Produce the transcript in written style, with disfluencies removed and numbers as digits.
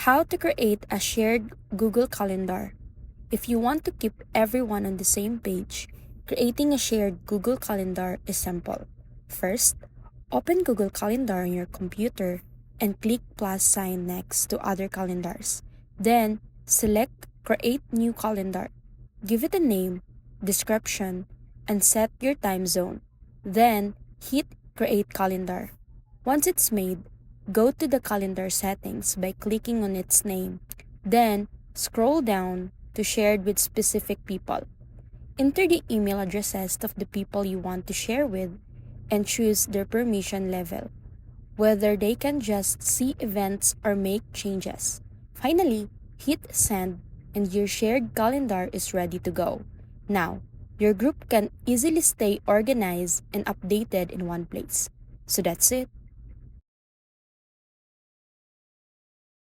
How to create a shared Google Calendar. If you want to keep everyone on the same page, creating a shared Google Calendar is simple. First, open Google Calendar on your computer and click plus sign next to other calendars. Then, select Create New Calendar. Give it a name, description, and set your time zone. Then, hit Create Calendar. Once it's made, go to the calendar settings by clicking on its name. Then, scroll down to shared with specific people. Enter the email addresses of the people you want to share with and choose their permission level, whether they can just see events or make changes. Finally, hit send and your shared calendar is ready to go. Now, your group can easily stay organized and updated in one place. So that's it.